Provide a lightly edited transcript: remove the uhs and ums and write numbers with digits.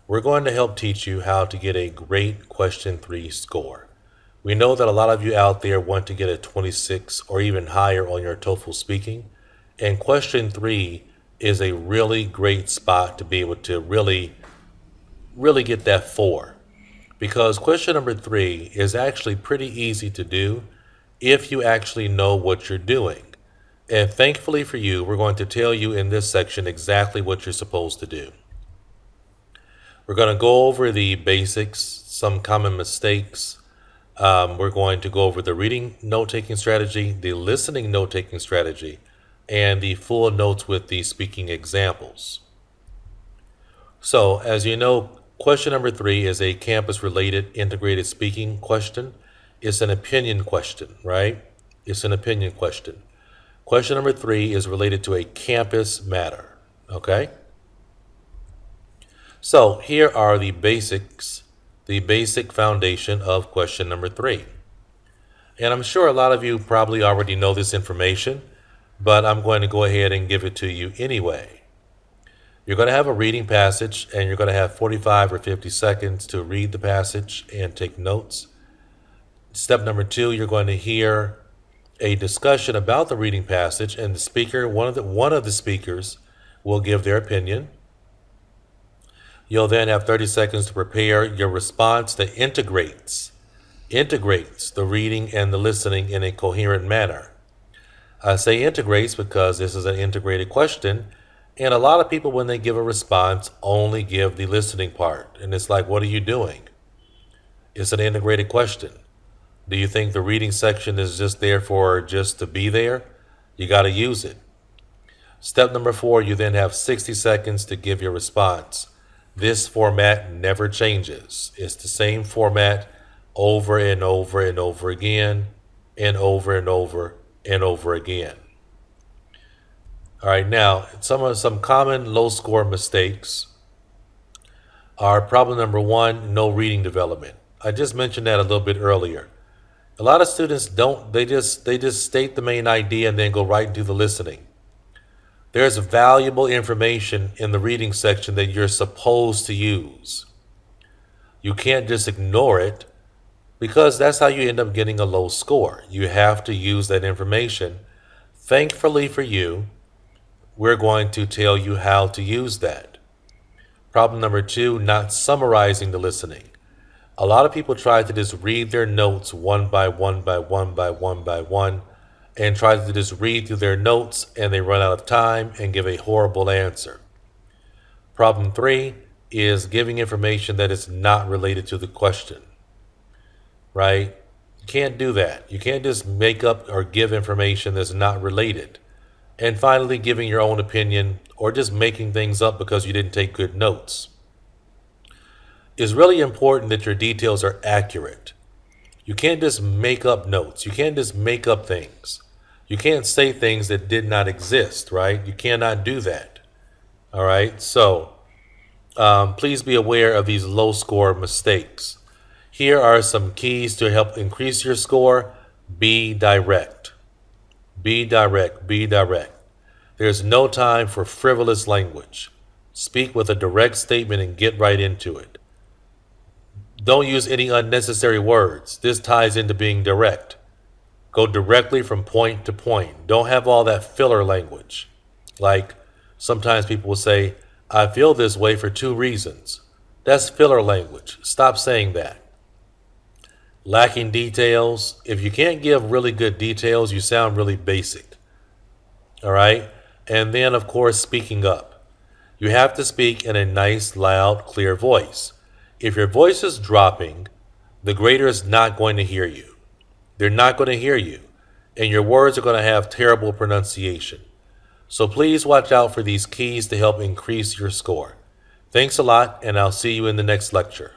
we're going to help teach you how to get a great question 3 score. We know that a lot of you out there want to get a 26 or even higher on your TOEFL speaking, and question 3 is a really great spot to be able to really get that 4. Because question number 3 is actually pretty easy to do if you actually know what you're doing. And thankfully for you, we're going to tell you in this section exactly what you're supposed to do. We're going to go over the basics, some common mistakes. We're going to go over the reading note-taking strategy, the listening note-taking strategy, and the full notes with the speaking examples. So, as you know, question number 3 is a campus-related integrated speaking question. It's an opinion question, right? It's an opinion question. Question number 3 is related to a campus matter, okay? So here are the basics, the basic foundation of question number 3. And I'm sure a lot of you probably already know this information, but I'm going to go ahead and give it to you anyway. You're going to have a reading passage, and you're going to have 45 or 50 seconds to read the passage and take notes. Step number 2, you're going to hear a discussion about the reading passage, and the speaker, one of the speakers, will give their opinion. You'll then have 30 seconds to prepare your response that integrates the reading and the listening in a coherent manner. I say integrates because this is an integrated question, and a lot of people, when they give a response, only give the listening part. And it's like, what are you doing? It's an integrated question. Do you think the reading section is just there for just to be there? You got to use it. Step number 4, you then have 60 seconds to give your response. This format never changes. It's the same format over and over and over again, and over and over and over again. All right, now some common low score mistakes are problem number 1, no reading development. I just mentioned that a little bit earlier. A lot of students don't, they just state the main idea and then go right into the listening. There's valuable information in the reading section that you're supposed to use. You can't just ignore it, because that's how you end up getting a low score. You have to use that information. Thankfully for you, we're going to tell you how to use that. Problem number 2, not summarizing the listening. A lot of people try to just read their notes one by one by one by one by one, and try to just read through their notes, and they run out of time and give a horrible answer. Problem 3 is giving information that is not related to the question, right? You can't do that. You can't just make up or give information that's not related. And finally, giving your own opinion or just making things up because you didn't take good notes. It's really important that your details are accurate. You can't just make up notes. You can't just make up things. You can't say things that did not exist, right? You cannot do that. All right, so please be aware of these low score mistakes. Here are some keys to help increase your score. Be direct. Be direct. Be direct. There's no time for frivolous language. Speak with a direct statement and get right into it. Don't use any unnecessary words. This ties into being direct. Go directly from point to point. Don't have all that filler language. Like sometimes people will say, I feel this way for 2 reasons. That's filler language. Stop saying that. Lacking details. If you can't give really good details, you sound really basic. All right? And then, of course, speaking up. You have to speak in a nice, loud, clear voice. If your voice is dropping, the grader is not going to hear you. They're not going to hear you. And your words are going to have terrible pronunciation. So please watch out for these keys to help increase your score. Thanks a lot, and I'll see you in the next lecture.